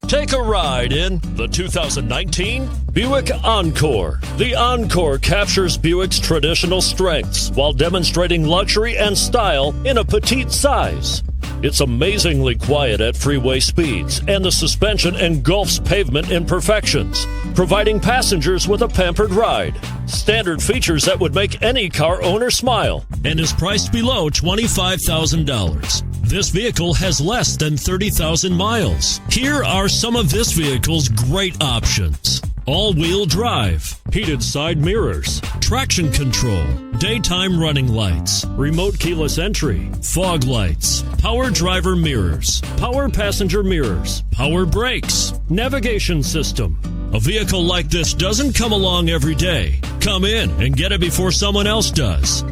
Take a ride in the 2019 Buick Encore. The Encore captures Buick's traditional strengths while demonstrating luxury and style in a petite size. It's amazingly quiet at freeway speeds, and the suspension engulfs pavement imperfections, providing passengers with a pampered ride. Standard features that would make any car owner smile, and is priced below $25,000. This vehicle has less than 30,000 miles. Here are some of this vehicle's great options: all-wheel drive, heated side mirrors, traction control, daytime running lights, remote keyless entry, fog lights, power driver mirrors, power passenger mirrors, power brakes, navigation system. A vehicle like this doesn't come along every day. Come in and get it before someone else does.